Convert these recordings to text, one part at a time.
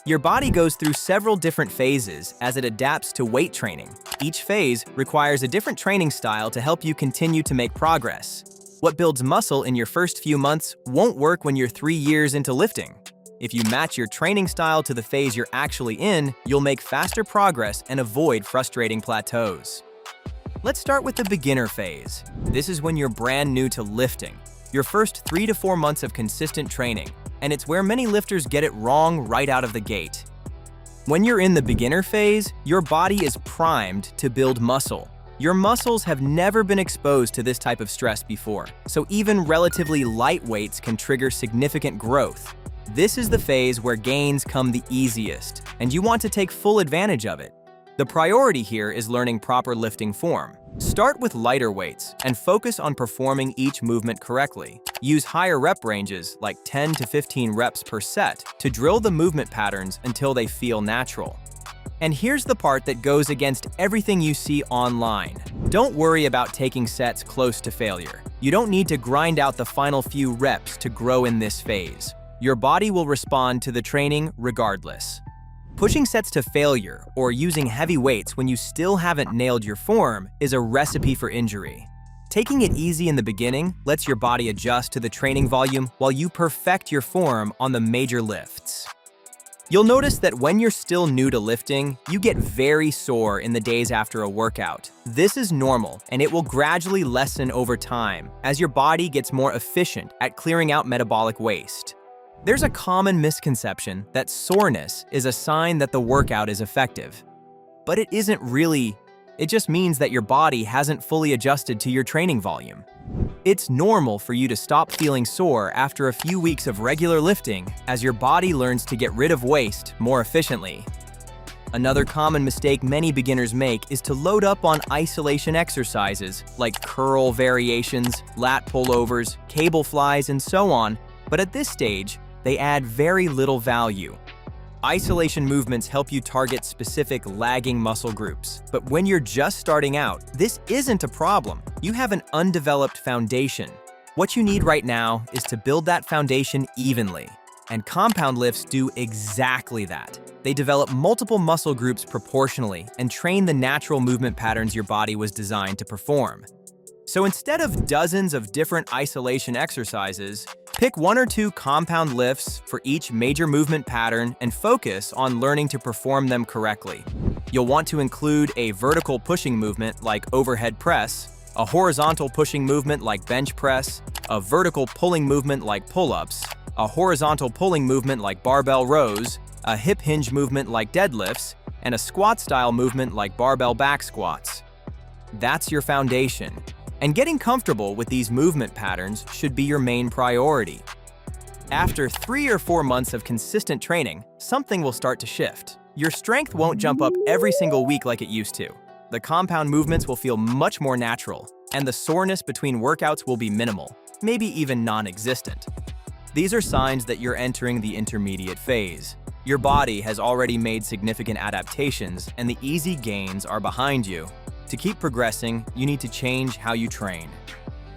Your body goes through several different phases as it adapts to weight training. Each phase requires a different training style to help you continue to make progress. What builds muscle in your first few months won't work when you're 3 years into lifting. If you match your training style to the phase you're actually in, you'll make faster progress and avoid frustrating plateaus. Let's start with the beginner phase. This is when you're brand new to lifting. Your first 3 to 4 months of consistent training, and it's where many lifters get it wrong right out of the gate. When you're in the beginner phase, your body is primed to build muscle. Your muscles have never been exposed to this type of stress before, so even relatively light weights can trigger significant growth. This is the phase where gains come the easiest, and you want to take full advantage of it. The priority here is learning proper lifting form. Start with lighter weights and focus on performing each movement correctly. Use higher rep ranges, like 10 to 15 reps per set, to drill the movement patterns until they feel natural. And here's the part that goes against everything you see online. Don't worry about taking sets close to failure. You don't need to grind out the final few reps to grow in this phase. Your body will respond to the training regardless. Pushing sets to failure or using heavy weights when you still haven't nailed your form is a recipe for injury. Taking it easy in the beginning lets your body adjust to the training volume while you perfect your form on the major lifts. You'll notice that when you're still new to lifting, you get very sore in the days after a workout. This is normal, and it will gradually lessen over time as your body gets more efficient at clearing out metabolic waste. There's a common misconception that soreness is a sign that the workout is effective. But it isn't really. It just means that your body hasn't fully adjusted to your training volume. It's normal for you to stop feeling sore after a few weeks of regular lifting as your body learns to get rid of waste more efficiently. Another common mistake many beginners make is to load up on isolation exercises like curl variations, lat pullovers, cable flies, and so on, but at this stage, they add very little value. Isolation movements help you target specific lagging muscle groups, but when you're just starting out, this isn't a problem. You have an undeveloped foundation. What you need right now is to build that foundation evenly, and compound lifts do exactly that. They develop multiple muscle groups proportionally and train the natural movement patterns your body was designed to perform. So instead of dozens of different isolation exercises, pick 1 or 2 compound lifts for each major movement pattern and focus on learning to perform them correctly. You'll want to include a vertical pushing movement like overhead press, a horizontal pushing movement like bench press, a vertical pulling movement like pull-ups, a horizontal pulling movement like barbell rows, a hip hinge movement like deadlifts, and a squat-style movement like barbell back squats. That's your foundation. And getting comfortable with these movement patterns should be your main priority. After 3 or 4 months of consistent training, something will start to shift. Your strength won't jump up every single week like it used to. The compound movements will feel much more natural, and the soreness between workouts will be minimal, maybe even non-existent. These are signs that you're entering the intermediate phase. Your body has already made significant adaptations, and the easy gains are behind you. To keep progressing, you need to change how you train.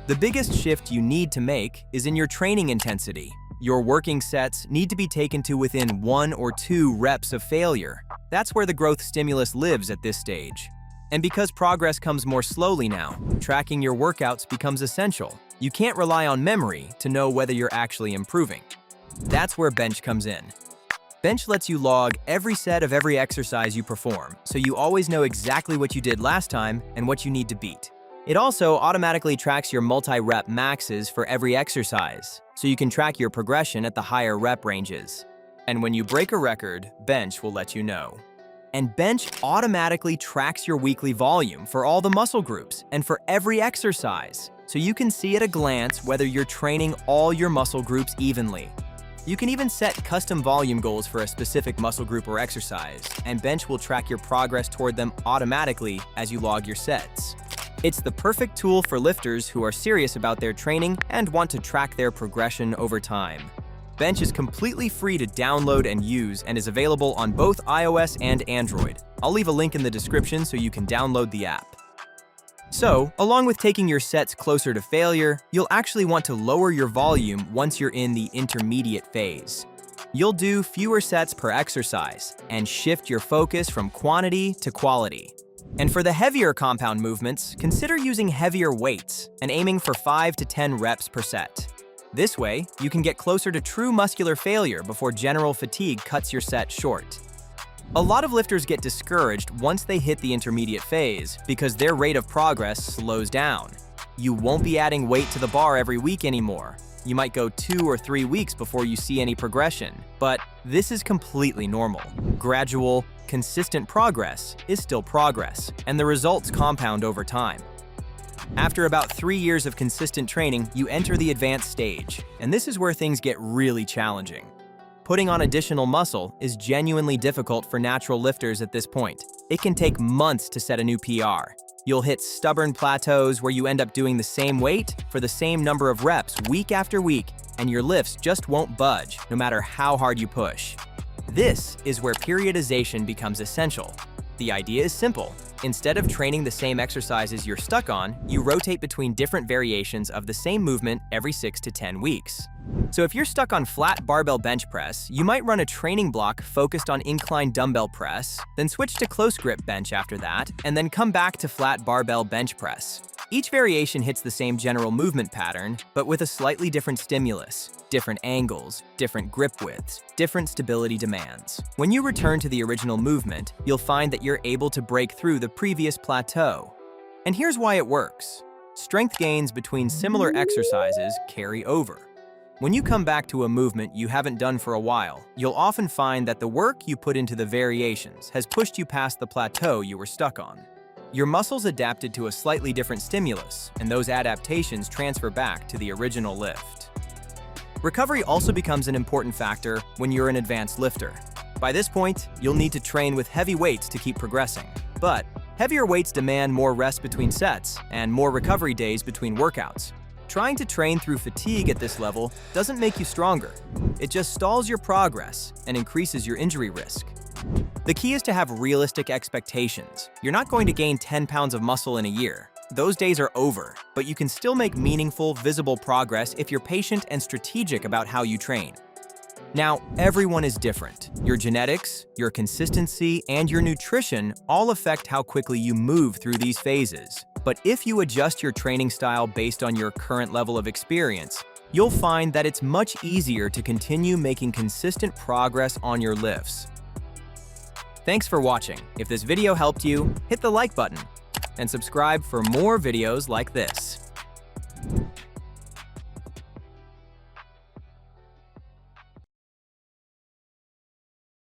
The biggest shift you need to make is in your training intensity. Your working sets need to be taken to within 1 or 2 reps of failure. That's where the growth stimulus lives at this stage. And because progress comes more slowly now, tracking your workouts becomes essential. You can't rely on memory to know whether you're actually improving. That's where bench comes in. Bench lets you log every set of every exercise you perform, so you always know exactly what you did last time and what you need to beat. It also automatically tracks your multi-rep maxes for every exercise, so you can track your progression at the higher rep ranges. And when you break a record, bench will let you know. And bench automatically tracks your weekly volume for all the muscle groups and for every exercise, so you can see at a glance whether you're training all your muscle groups evenly. You can even set custom volume goals for a specific muscle group or exercise, and bench will track your progress toward them automatically as you log your sets. It's the perfect tool for lifters who are serious about their training and want to track their progression over time. Bench is completely free to download and use and is available on both iOS and Android. I'll leave a link in the description so you can download the app. So, along with taking your sets closer to failure, you'll actually want to lower your volume once you're in the intermediate phase. You'll do fewer sets per exercise and shift your focus from quantity to quality. And for the heavier compound movements, consider using heavier weights and aiming for 5 to 10 reps per set. This way, you can get closer to true muscular failure before general fatigue cuts your set short. A lot of lifters get discouraged once they hit the intermediate phase because their rate of progress slows down. You won't be adding weight to the bar every week anymore. You might go 2 or 3 weeks before you see any progression, but this is completely normal. Gradual, consistent progress is still progress, and the results compound over time. After about 3 years of consistent training, you enter the advanced stage, and this is where things get really challenging. Putting on additional muscle is genuinely difficult for natural lifters at this point. It can take months to set a new PR. You'll hit stubborn plateaus where you end up doing the same weight for the same number of reps week after week, and your lifts just won't budge no matter how hard you push. This is where periodization becomes essential. The idea is simple. Instead of training the same exercises you're stuck on, you rotate between different variations of the same movement every 6 to 10 weeks. So if you're stuck on flat barbell bench press, you might run a training block focused on incline dumbbell press, then switch to close grip bench after that, and then come back to flat barbell bench press. Each variation hits the same general movement pattern, but with a slightly different stimulus, different angles, different grip widths, different stability demands. When you return to the original movement, you'll find that you're able to break through the previous plateau. And here's why it works. Strength gains between similar exercises carry over. When you come back to a movement you haven't done for a while, you'll often find that the work you put into the variations has pushed you past the plateau you were stuck on. Your muscles adapted to a slightly different stimulus, and those adaptations transfer back to the original lift. Recovery also becomes an important factor when you're an advanced lifter. By this point, you'll need to train with heavy weights to keep progressing. But heavier weights demand more rest between sets and more recovery days between workouts. Trying to train through fatigue at this level doesn't make you stronger. It just stalls your progress and increases your injury risk. The key is to have realistic expectations. You're not going to gain 10 pounds of muscle in a year. Those days are over, but you can still make meaningful, visible progress if you're patient and strategic about how you train. Now, everyone is different. Your genetics, your consistency, and your nutrition all affect how quickly you move through these phases. But if you adjust your training style based on your current level of experience, you'll find that it's much easier to continue making consistent progress on your lifts. Thanks for watching. If this video helped you, hit the like button and subscribe for more videos like this.